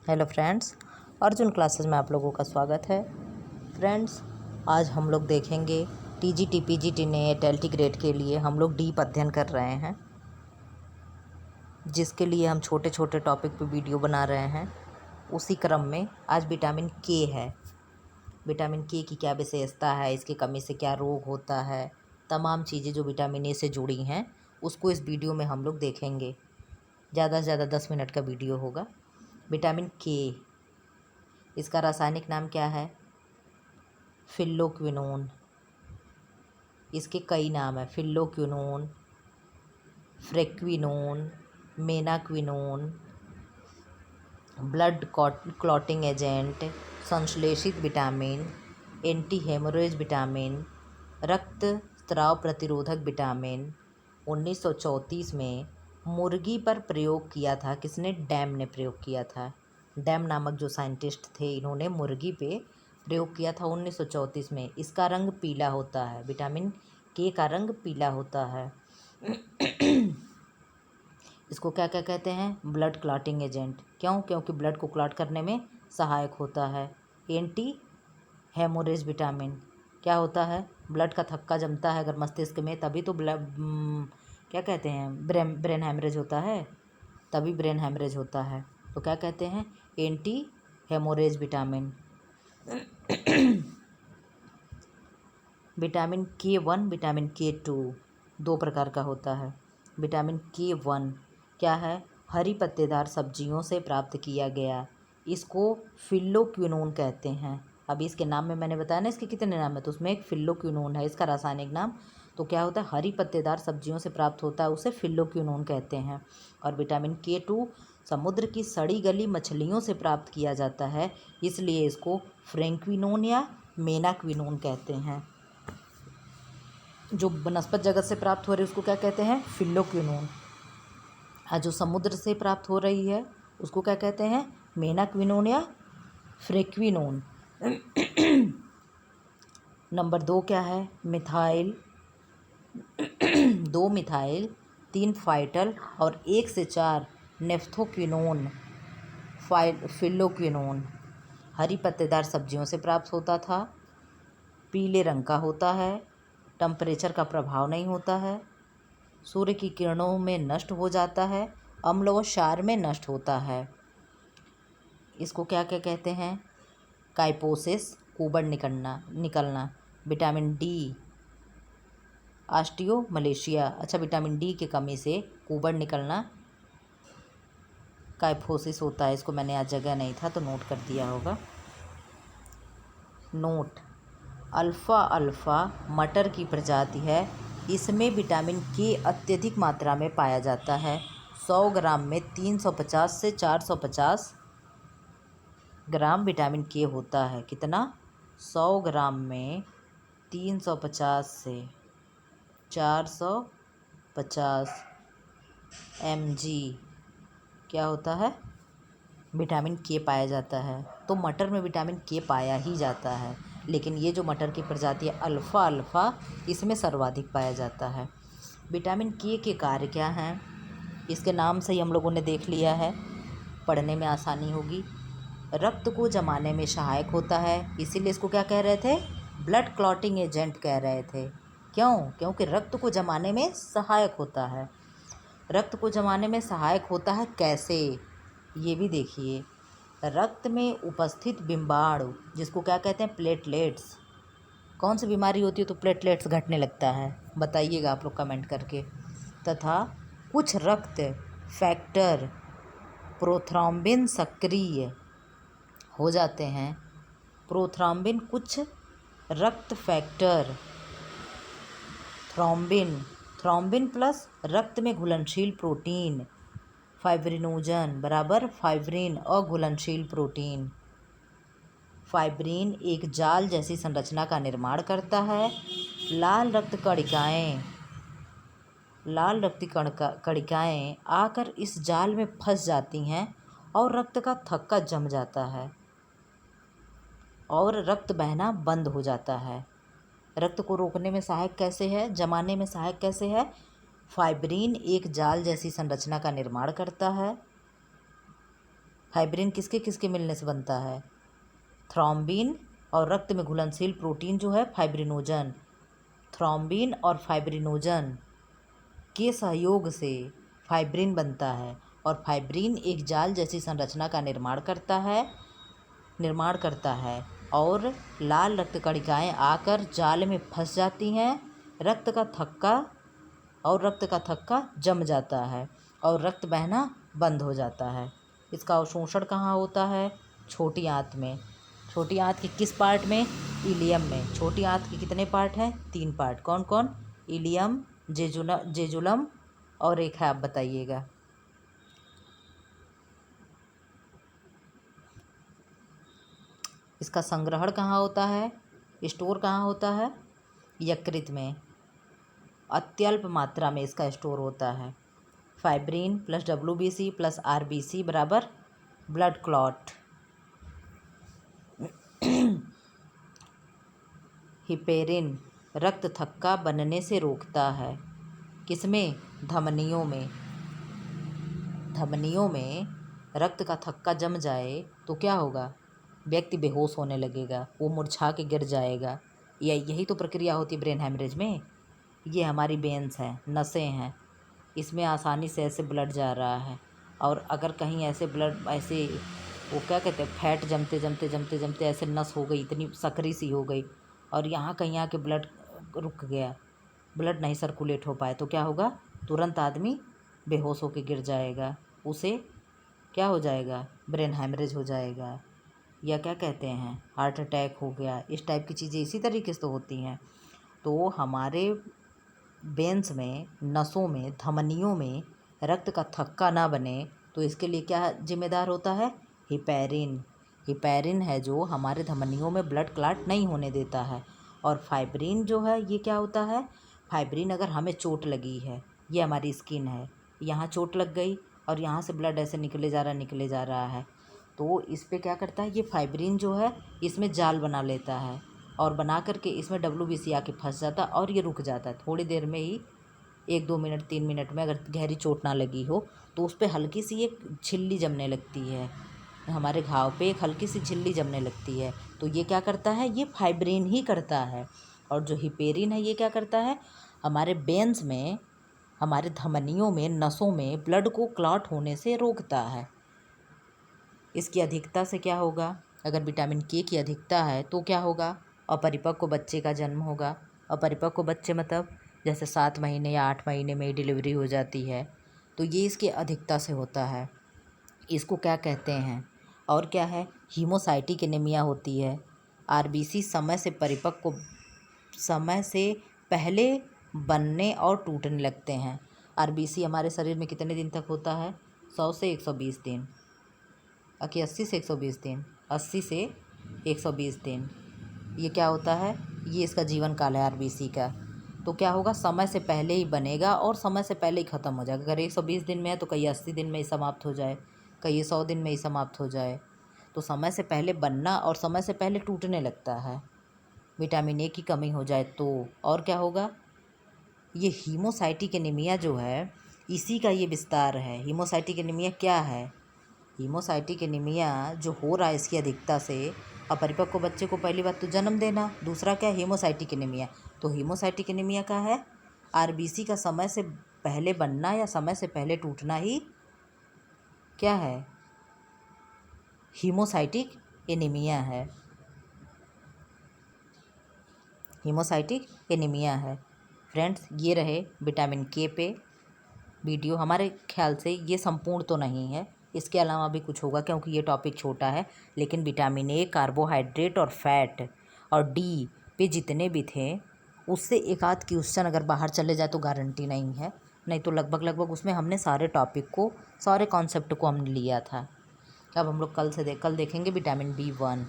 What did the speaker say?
Hello friends, Arjun classes में आप लोगों का स्वागत है। फ्रेंड्स, आज हम लोग देखेंगे TGT PGT net LT grade के लिए हम लोग डीप अध्ययन कर रहे हैं, जिसके लिए हम छोटे छोटे टॉपिक पे वीडियो बना रहे हैं। उसी क्रम में आज विटामिन के है। विटामिन के की क्या विशेषता है, इसकी कमी से क्या रोग होता है, तमाम चीज़ें जो विटामिन ए से जुड़ी हैं उसको इस वीडियो में हम लोग देखेंगे। ज़्यादा से ज़्यादा 10 मिनट का वीडियो होगा। विटामिन के, इसका रासायनिक नाम क्या है? फिल्लोक्विनोन। इसके कई नाम है, फिल्लोक्विनोन, फ्रेक्विनोन, मेनाक्विनोन, ब्लड क्लॉटिंग एजेंट, संश्लेषित विटामिन, एंटी हेमोरेज विटामिन, रक्त स्राव प्रतिरोधक विटामिन। 1934 में मुर्गी पर प्रयोग किया था। किसने? डैम ने प्रयोग किया था। डैम नामक जो साइंटिस्ट थे, इन्होंने मुर्गी पे प्रयोग किया था 1934 में। इसका रंग पीला होता है। विटामिन के का रंग पीला होता है। इसको क्या क्या कहते हैं? Blood clotting agent. क्यों? क्योंकि ब्लड को क्लॉट करने में सहायक होता है। एंटी हेमोरेज विटामिन क्या होता है? ब्लड का थक्का जमता है अगर मस्तिष्क में, तभी तो ब्लड क्या कहते हैं, ब्रेन हेमरेज होता है, तभी ब्रेन हेमरेज होता है। तो क्या कहते हैं? Anti haemorrhage vitamin. विटामिन के 1, विटामिन के 2 दो प्रकार का होता है। विटामिन के 1 क्या है? हरी पत्तेदार सब्जियों से प्राप्त किया गया। इसको फिल्लोक्विनोन कहते हैं। अभी इसके नाम में मैंने बताया ना इसके कितने नाम है, तो उसमें एक फिल्लोक्विनोन है इसका रासायनिक नाम। तो क्या होता है? हरी पत्तेदार सब्जियों से प्राप्त होता है, उसे फिल्लोक्विनोन कहते हैं। और विटामिन के 2 समुद्र की सड़ी गली मछलियों से प्राप्त किया जाता है, इसलिए इसको फ्रेंक्विनोन या मेनाक्विनोन कहते हैं। जो वनस्पत जगत से प्राप्त हो रही है उसको क्या कहते हैं? फिल्लोक्विनोन। और जो समुद्र से प्राप्त हो रही है उसको क्या कहते हैं? मेनाक्विनोन या फ्रेक्विनोन। नंबर 2 क्या है? मिथाइल 2 मिथाइल 3 फाइटल और 1 से 4 नेफ्थोक्विनोन फिल्लोक्विनोन। हरी पत्तेदार सब्जियों से प्राप्त होता था, पीले रंग का होता है, टेम्परेचर का प्रभाव नहीं होता है, सूर्य की किरणों में नष्ट हो जाता है, अम्ल व क्षार में नष्ट होता है। इसको क्या क्या कहते हैं? काइपोसिस, कुबड़ निकलना। Vitamin D, osteomalacia. अच्छा, विटामिन डी की कमी से कुबड़ निकलना काइफोसिस होता है। इसको मैंने आज जगह नहीं था तो नोट कर दिया होगा। नोट: अल्फ़ा मटर की प्रजाति है। इसमें विटामिन के अत्यधिक मात्रा में पाया जाता है। 100 ग्राम में 350 से 450 ग्राम विटामिन के होता है। कितना? 100 ग्राम में 350 से 450 mg क्या होता है? विटामिन के पाया जाता है। तो मटर में विटामिन के पाया ही जाता है, लेकिन ये जो मटर की प्रजाति है अल्फ़ा, इसमें सर्वाधिक पाया जाता है। विटामिन के कार्य क्या हैं? इसके नाम से ही हम लोगों ने देख लिया है, पढ़ने में आसानी होगी। रक्त को जमाने में सहायक होता है, इसीलिए इसको क्या कह रहे थे? ब्लड क्लॉटिंग एजेंट कह रहे थे। क्यों? क्योंकि रक्त को जमाने में सहायक होता है। रक्त को जमाने में सहायक होता है कैसे, ये भी देखिए। रक्त में उपस्थित बिंबाणु, जिसको क्या कहते हैं? प्लेटलेट्स। कौन सी बीमारी होती है तो प्लेटलेट्स घटने लगता है? बताइएगा आप लोग कमेंट करके। तथा कुछ रक्त फैक्टर प्रोथ्रोम्बिन सक्रिय हो जाते हैं। प्रोथ्रोम्बिन कुछ रक्त फैक्टर थ्रोम्बिन प्लस रक्त में घुलनशील प्रोटीन फाइब्रिनोजन बराबर फाइब्रिन अघुलनशील प्रोटीन। फाइब्रिन एक जाल जैसी संरचना का निर्माण करता है। लाल रक्त कणिकाएं आकर इस जाल में फंस जाती हैं और रक्त का थक्का जम जाता है और रक्त बहना बंद हो जाता है। रक्त को रोकने में सहायक कैसे है? जमाने में सहायक कैसे है? फाइब्रिन एक जाल जैसी संरचना का निर्माण करता है। फाइब्रिन किसके किसके मिलने से बनता है? थ्रोम्बिन और रक्त में घुलनशील प्रोटीन जो है फाइब्रिनोजन। थ्रोम्बिन और फाइब्रिनोजन के सहयोग से फाइब्रिन बनता है और फाइब्रिन एक जाल जैसी संरचना का निर्माण करता है और लाल रक्त कणिकाएं आकर जाल में फंस जाती हैं। रक्त का थक्का जम जाता है और रक्त बहना बंद हो जाता है। इसका अवशोषण कहाँ होता है? छोटी आंत में। छोटी आंत के किस पार्ट में? इलियम में। छोटी आंत के कितने पार्ट हैं? 3 पार्ट। कौन कौन? इलियम, जेजुलम और एक है, आप बताइएगा। इसका संग्रहण कहाँ होता है? स्टोर कहाँ होता है? यकृत में। अत्यल्प मात्रा में इसका स्टोर होता है। Fibrin plus WBC plus RBC बराबर ब्लड क्लॉट। हिपेरिन रक्त थक्का बनने से रोकता है। किसमें? धमनियों में। धमनियों में रक्त का थक्का जम जाए तो क्या होगा? व्यक्ति बेहोश होने लगेगा, वो मुरझा के गिर जाएगा। यही तो प्रक्रिया होती है ब्रेन हेमरेज में। ये हमारी वेन्स हैं, नसें हैं, इसमें आसानी से ऐसे ब्लड जा रहा है और अगर कहीं ऐसे ब्लड ऐसे वो क्या कहते हैं, फैट जमते ऐसे नस हो गई, इतनी सकरी सी हो गई और यहाँ कहीं आके ब्लड रुक गया, ब्लड नहीं सर्कुलेट हो पाए तो क्या होगा? तुरंत आदमी बेहोश होके गिर जाएगा। उसे क्या हो जाएगा? ब्रेन हेमरेज हो जाएगा या क्या कहते हैं, हार्ट अटैक हो गया। इस टाइप की चीज़ें इसी तरीके से तो होती हैं। तो हमारे वेन्स में, नसों में, धमनियों में रक्त का थक्का ना बने तो इसके लिए क्या जिम्मेदार होता है? हिपेरिन। हिपेरिन है जो हमारे धमनियों में ब्लड क्लॉट नहीं होने देता है। और फाइब्रिन जो है ये क्या होता है? फाइब्रिन अगर हमें चोट लगी है, ये हमारी स्किन है, यहाँ चोट लग गई और यहाँ से ब्लड ऐसे निकले जा रहा है तो इस पे क्या करता है? ये फाइब्रिन जो है इसमें जाल बना लेता है और बना करके इसमें WBC आके फंस जाता और ये रुक जाता है थोड़ी देर में ही। 1-2 मिनट 3 मिनट में अगर गहरी चोट ना लगी हो तो उस पर हल्की सी एक झिल्ली जमने लगती है। हमारे घाव पे एक हल्की सी झिल्ली जमने लगती है तो ये क्या करता है? ये फाइब्रिन ही करता है। और जो हिपेरिन है ये क्या करता है? हमारे वेन्स में, हमारे धमनियों में, नसों में ब्लड को क्लॉट होने से रोकता है। इसकी अधिकता से क्या होगा? अगर विटामिन के की अधिकता है तो क्या होगा? अपरिपक्व बच्चे का जन्म होगा। अपरिपक्व बच्चे मतलब जैसे 7 महीने या 8 महीने में ही डिलीवरी हो जाती है तो ये इसकी अधिकता से होता है। इसको क्या कहते हैं? और क्या है? हीमोसाइटिक एनीमिया होती है। RBC समय से पहले बनने और टूटने लगते हैं। RBC हमारे शरीर में कितने दिन तक होता है? 100 से 120 दिन। 80 से 120 दिन, 80 से 120 दिन। ये क्या होता है? ये इसका जीवन काल है RBC का। तो क्या होगा? समय से पहले ही बनेगा और समय से पहले ही ख़त्म हो जाएगा। अगर 120 दिन में है तो कहीं 80 दिन में ही समाप्त हो जाए, कहीं 100 दिन में ही समाप्त हो जाए। तो समय से पहले बनना और समय से पहले टूटने लगता है। विटामिन ए की कमी हो जाए तो और क्या होगा? ये हीमोसाइटिक एनीमिया जो है इसी का ये विस्तार है। हीमोसाइटिक एनीमिया क्या है? हीमोसाइटिक एनीमिया जो हो रहा है इसकी अधिकता से अपरिपक्व बच्चे को पहली बात तो जन्म देना, दूसरा क्या? हीमोसाइटिक एनीमिया। तो हीमोसाइटिक एनीमिया का है RBC का समय से पहले बनना या समय से पहले टूटना ही क्या है? हीमोसाइटिक एनीमिया है। हीमोसाइटिक एनीमिया है। फ्रेंड्स, ये रहे विटामिन के पे वीडियो। हमारे ख्याल से ये संपूर्ण तो नहीं है, इसके अलावा भी कुछ होगा क्योंकि ये टॉपिक छोटा है। लेकिन विटामिन ए, कार्बोहाइड्रेट और फैट और डी पे जितने भी थे उससे एक आध क्वेश्चन अगर बाहर चले जाए तो गारंटी नहीं है, नहीं तो लगभग उसमें हमने सारे टॉपिक को, सारे कॉन्सेप्ट को हमने लिया था। अब हम लोग कल देखेंगे विटामिन B1।